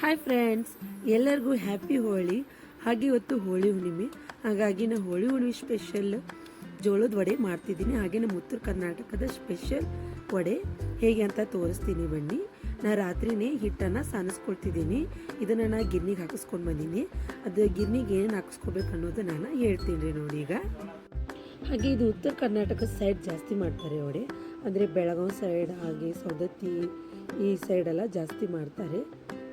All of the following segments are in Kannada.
ಹಾಯ್ ಫ್ರೆಂಡ್ಸ್, ಎಲ್ಲರಿಗೂ ಹ್ಯಾಪಿ ಹೋಳಿ. ಹಾಗೆ ಇವತ್ತು ಹೋಳಿ ಹುಣ್ಣಿಮೆ, ಹಾಗಾಗಿ ನಾನು ಹೋಳಿ ಹುಣ್ಣಿಮೆ ಸ್ಪೆಷಲ್ ಜೋಳದ ವಡೆ ಮಾಡ್ತಿದ್ದೀನಿ. ಹಾಗೆ ನಮ್ಮ ಉತ್ತರ ಕರ್ನಾಟಕದ ಸ್ಪೆಷಲ್ ವಡೆ ಹೇಗೆ ಅಂತ ತೋರಿಸ್ತೀನಿ ಬನ್ನಿ. ನಾನು ರಾತ್ರಿನೇ ಹಿಟ್ಟನ್ನು ಸಾನಿಸ್ಕೊಳ್ತಿದ್ದೀನಿ. ಇದನ್ನು ನಾನು ಗಿರ್ನಿಗೆ ಹಾಕಿಸ್ಕೊಂಡು ಬಂದೀನಿ. ಅದು ಗಿರ್ನಿಗೆ ಏನೇನು ಹಾಕಿಸ್ಕೋಬೇಕು ಅನ್ನೋದು ನಾನು ಹೇಳ್ತೀನಿ ರೀ ನೋಡಿ. ಈಗ ಹಾಗೆ ಇದು ಉತ್ತರ ಕರ್ನಾಟಕ ಸೈಡ್ ಜಾಸ್ತಿ ಮಾಡ್ತಾರೆ ವಡೆ, ಅಂದರೆ ಬೆಳಗಾವಿ ಸೈಡ್ ಹಾಗೆ ಸೌದತ್ತಿ ಈ ಸೈಡೆಲ್ಲ ಜಾಸ್ತಿ ಮಾಡ್ತಾರೆ.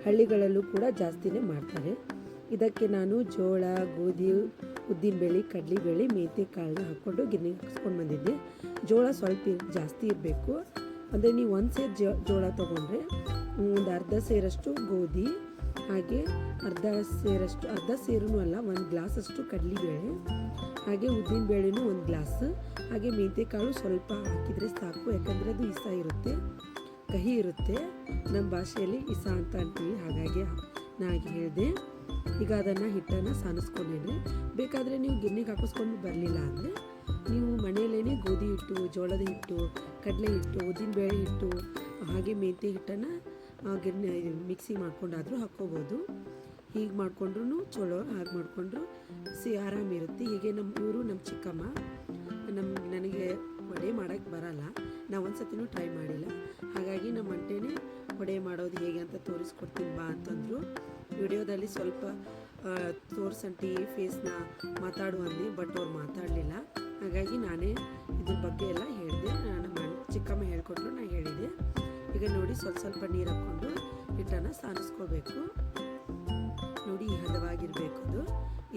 ಹಳ್ಳಿಗಳಲ್ಲೂ ಕೂಡ ಜಾಸ್ತಿನೇ ಮಾಡ್ತಾರೆ. ಇದಕ್ಕೆ ನಾನು ಜೋಳ, ಗೋಧಿ, ಉದ್ದಿನಬೇಳೆ, ಕಡಲೆಬೇಳೆ, ಮೆಂತ್ಯ ಕಾಳನ್ನ ಹಾಕ್ಕೊಂಡು ಗಿರ್ನಿಗೆ ಹಾಕಿಸ್ಕೊಂಡು ಬಂದಿದ್ದೆ. ಜೋಳ ಸ್ವಲ್ಪ ಜಾಸ್ತಿ ಇರಬೇಕು. ಅಂದರೆ ನೀವು ಒಂದು ಸೇರು ಜೋಳ ತೊಗೊಂಡ್ರೆ ಒಂದು ಅರ್ಧ ಸೇರಷ್ಟು ಗೋಧಿ, ಹಾಗೆ ಅರ್ಧ ಸೇರೂ ಅಲ್ಲ, ಒಂದು ಗ್ಲಾಸಷ್ಟು ಕಡಲೆಬೇಳೆ, ಹಾಗೆ ಉದ್ದಿನಬೇಳೆನೂ ಒಂದು ಗ್ಲಾಸ್, ಹಾಗೆ ಮೆಂತ್ಯ ಕಾಳು ಸ್ವಲ್ಪ ಹಾಕಿದರೆ ಸಾಕು. ಯಾಕಂದರೆ ಅದು ಇಸ ಇರುತ್ತೆ, ಕಹಿ ಇರುತ್ತೆ. ನಮ್ಮ ಭಾಷೆಯಲ್ಲಿ ಇಸ ಅಂತ ಅಂತೀವಿ, ಹಾಗಾಗಿ ನಾನು ಹೇಳಿದೆ. ಈಗ ಅದನ್ನು ಹಿಟ್ಟನ್ನು ಸಾನಿಸ್ಕೊಂಡಿದ್ರೆ, ಬೇಕಾದರೆ ನೀವು ಗಿರ್ನಿಗೆ ಹಾಕಿಸ್ಕೊಂಡು ಬರಲಿಲ್ಲ ಅಂದರೆ ನೀವು ಮನೆಯಲ್ಲೇ ಗೋಧಿ ಹಿಟ್ಟು, ಜೋಳದ ಹಿಟ್ಟು, ಕಡಲೆ ಹಿಟ್ಟು, ಉದ್ದಿನಬೇಳೆ ಹಿಟ್ಟು, ಹಾಗೆ ಮೆಂತ್ಯ ಹಿಟ್ಟನ್ನು ಗಿರ್ನಿ ಮಿಕ್ಸಿ ಮಾಡ್ಕೊಂಡಾದರೂ ಹಾಕ್ಕೋಬೋದು. ಹೀಗೆ ಮಾಡಿಕೊಂಡ್ರೂ ಚಲೋ, ಹಾಗೆ ಮಾಡಿಕೊಂಡ್ರು ಆರಾಮಿರುತ್ತೆ. ಹೀಗೆ ನಮ್ಮ ಚಿಕ್ಕಮ್ಮ ನನಗೆ ವಡೆ ಮಾಡೋಕ್ಕೆ ಬರಲ್ಲ, ನಾವು ಒಂದು ಸತಿನೂ ಟ್ರೈ ಮಾಡಿಲ್ಲ. ಹಾಗಾಗಿ ನಮ್ಮ ಅಂಟೇನೆ ವಡೆ ಮಾಡೋದು ಹೇಗೆ ಅಂತ ತೋರಿಸ್ಕೊಡ್ತೀನಿ ಬಾ ಅಂತಂದರು. ವಿಡಿಯೋದಲ್ಲಿ ಸ್ವಲ್ಪ ತೋರ್ಸಂಟಿ ಫೇಸ್ನ ಮಾತಾಡುವಂದೆ, ಬಟ್ ಅವ್ರು ಮಾತಾಡಲಿಲ್ಲ. ಹಾಗಾಗಿ ನಾನೇ ಇದ್ರ ಬಗ್ಗೆ ಎಲ್ಲ ಹೇಳಿದೆ. ನಮ್ಮ ಚಿಕ್ಕಮ್ಮ ಹೇಳ್ಕೊಟ್ರು, ನಾನು ಹೇಳಿದೆ. ಈಗ ನೋಡಿ ಸ್ವಲ್ಪ ನೀರು ಹಾಕ್ಕೊಂಡು ಹಿಟ್ಟನ್ನು ಸಾನಿಸ್ಕೋಬೇಕು. ನೋಡಿ ಈ ಹದವಾಗಿರಬೇಕು ಅದು.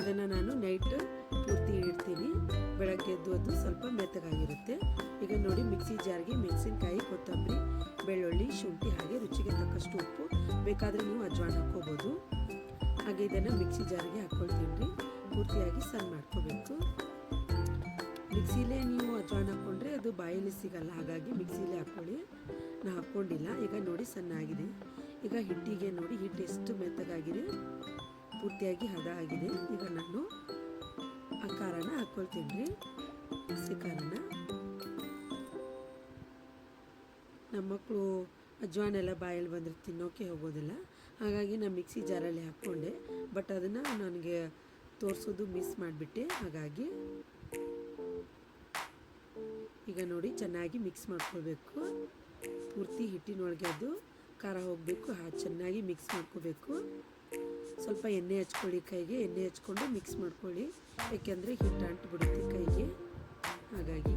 ಇದನ್ನು ನಾನು ನೈಟ್ ಪೂರ್ತಿ ಇಡ್ತೀನಿ, ಬೆಳಗ್ಗೆ ಎದ್ದು ಅದು ಸ್ವಲ್ಪ ಮೆತ್ತಗಾಗಿರುತ್ತೆ. ಈಗ ನೋಡಿ ಮಿಕ್ಸಿ ಜಾರ್ಗೆ ಮೆಣಸಿನ್ಕಾಯಿ, ಕೊತ್ತಂಬರಿ, ಬೆಳ್ಳುಳ್ಳಿ, ಶುಂಠಿ, ಹಾಗೆ ರುಚಿಗೆ ತಕ್ಕಷ್ಟು ಉಪ್ಪು, ಬೇಕಾದರೆ ನೀವು ಅಜ್ವಾನ ಹಾಕ್ಕೋಬೋದು. ಹಾಗೆ ಇದನ್ನು ಮಿಕ್ಸಿ ಜಾರ್ಗೆ ಹಾಕ್ಕೊಳ್ತೀನಿ ರೀ. ಪೂರ್ತಿಯಾಗಿ ಸಣ್ಣ ಮಾಡ್ಕೋಬೇಕು. ಮಿಕ್ಸಿಲೇ ನೀವು ಅಜ್ವಾನ ಹಾಕ್ಕೊಂಡ್ರೆ ಅದು ಬಾಯಲ್ಲಿ ಸಿಗಲ್ಲ, ಹಾಗಾಗಿ ಮಿಕ್ಸಿಲೇ ಹಾಕ್ಕೊಳ್ಳಿ. ನಾನು ಹಾಕ್ಕೊಂಡಿಲ್ಲ. ಈಗ ನೋಡಿ ಸಣ್ಣ ಆಗಿದೆ. ಈಗ ಹಿಟ್ಟಿಗೆ ನೋಡಿ ಹಿಟ್ಟು ಎಷ್ಟು ಮೆತ್ತಗಾಗಿದೆ, ಪೂರ್ತಿಯಾಗಿ ಹದ ಆಗಿದೆ. ಈಗ ನಾನು ಆ ಖಾರನ ಹಾಕ್ಕೊಳ್ತೀನಿ ರೀ, ಹಸಿ ಖಾರನ. ನಮ್ಮ ಮಕ್ಕಳು ಅಜ್ವಾನೆಲ್ಲ ಬಾಯಲ್ಲಿ ಬಂದರೆ ತಿನ್ನೋಕೆ ಹೋಗೋದಿಲ್ಲ, ಹಾಗಾಗಿ ನಾನು ಮಿಕ್ಸಿ ಜಾರಲ್ಲಿ ಹಾಕ್ಕೊಂಡೆ. ಬಟ್ ಅದನ್ನು ನನಗೆ ತೋರಿಸೋದು ಮಿಸ್ ಮಾಡಿಬಿಟ್ಟೆ. ಹಾಗಾಗಿ ಈಗ ನೋಡಿ ಚೆನ್ನಾಗಿ ಮಿಕ್ಸ್ ಮಾಡ್ಕೊಳ್ಬೇಕು. ಪೂರ್ತಿ ಹಿಟ್ಟಿನೊಳಗೆ ಅದು ಖಾರ ಹೋಗಬೇಕು, ಚೆನ್ನಾಗಿ ಮಿಕ್ಸ್ ಮಾಡ್ಕೋಬೇಕು. ಸ್ವಲ್ಪ ಎಣ್ಣೆ ಹಚ್ಕೊಳ್ಳಿ ಕೈಗೆ, ಎಣ್ಣೆ ಹಚ್ಕೊಂಡು ಮಿಕ್ಸ್ ಮಾಡ್ಕೊಳ್ಳಿ. ಏಕೆಂದರೆ ಹಿಟ್ಟು ಅಂಟುಬಿಡುತ್ತೆ ಕೈಗೆ. ಹಾಗಾಗಿ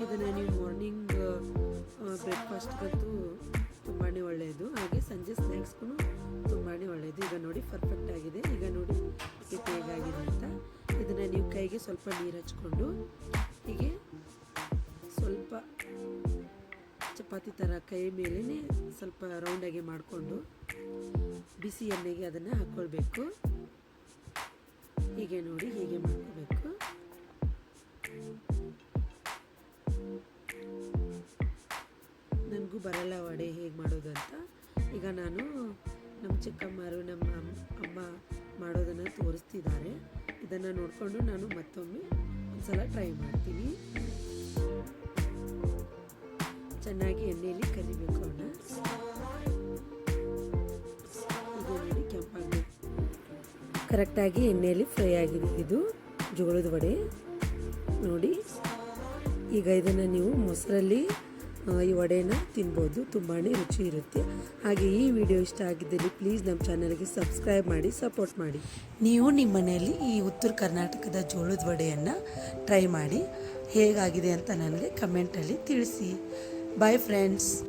ಇದನ್ನು ನೀವು ಮಾರ್ನಿಂಗ್ ಬ್ರೇಕ್ಫಾಸ್ಟ್ಗಂತೂ ತುಂಬಾ ಒಳ್ಳೆಯದು, ಹಾಗೆ ಸಂಜೆ ಸ್ನ್ಯಾಕ್ಸ್ಗೂ ತುಂಬಾ ಒಳ್ಳೆಯದು. ಈಗ ನೋಡಿ ಪರ್ಫೆಕ್ಟ್ ಆಗಿದೆ. ಈಗ ನೋಡಿ ಹಿಟ್ಟು ಹೇಗಾಗಿದೆ ಅಂತ. ಇದನ್ನು ನೀವು ಕೈಗೆ ಸ್ವಲ್ಪ ನೀರು ಹಚ್ಕೊಂಡು ಹೀಗೆ ಸ್ವಲ್ಪ ಚಪಾತಿ ಥರ ಕೈ ಮೇಲೇ ಸ್ವಲ್ಪ ರೌಂಡಾಗಿ ಮಾಡಿಕೊಂಡು ಬಿಸಿ ಎಣ್ಣೆಗೆ ಅದನ್ನು ಹಾಕ್ಕೊಳ್ಬೇಕು. ಹೀಗೆ ನೋಡಿ ಹೀಗೆ ಮಾಡ್ಕೋಬೇಕು. ನನಗೂ ಬರಲ್ಲ ವಡೆ ಹೇಗೆ ಮಾಡೋದು ಅಂತ. ಈಗ ನಾನು ನಮ್ಮ ಚಿಕ್ಕಮ್ಮರು, ನಮ್ಮ ಅಮ್ಮ ಮಾಡೋದನ್ನು ತೋರಿಸ್ತಿದ್ದಾರೆ. ಇದನ್ನು ನೋಡಿಕೊಂಡು ನಾನು ಮತ್ತೊಮ್ಮೆ ಒಂದ್ಸಲ ಟ್ರೈ ಮಾಡ್ತೀನಿ. ಚೆನ್ನಾಗಿ ಎಣ್ಣೆಯಲ್ಲಿ ಕರಿಬೇಕು ಅವನ್ನ. ಇದು ನೋಡಿ ಕೆಂಪಾಗಿ ಕರೆಕ್ಟಾಗಿ ಎಣ್ಣೆಯಲ್ಲಿ ಫ್ರೈ ಆಗಿದೆ ಇದು ಜೋಳದ ವಡೆ ನೋಡಿ. ಈಗ ಇದನ್ನು ನೀವು ಮೊಸರಲ್ಲಿ ಈ ವಡೆನ ತಿನ್ಬೋದು, ತುಂಬಾ ರುಚಿ ಇರುತ್ತೆ. ಹಾಗೆ ಈ ವಿಡಿಯೋ ಇಷ್ಟ ಆಗಿದ್ದಲ್ಲಿ ಪ್ಲೀಸ್ ನಮ್ಮ ಚಾನಲ್ಗೆ ಸಬ್ಸ್ಕ್ರೈಬ್ ಮಾಡಿ, ಸಪೋರ್ಟ್ ಮಾಡಿ. ನೀವು ನಿಮ್ಮ ಮನೆಯಲ್ಲಿ ಈ ಉತ್ತರ ಕರ್ನಾಟಕದ ಜೋಳದ ವಡೆಯನ್ನು ಟ್ರೈ ಮಾಡಿ, ಹೇಗಾಗಿದೆ ಅಂತ ನನಗೆ ಕಮೆಂಟಲ್ಲಿ ತಿಳಿಸಿ. Bye friends.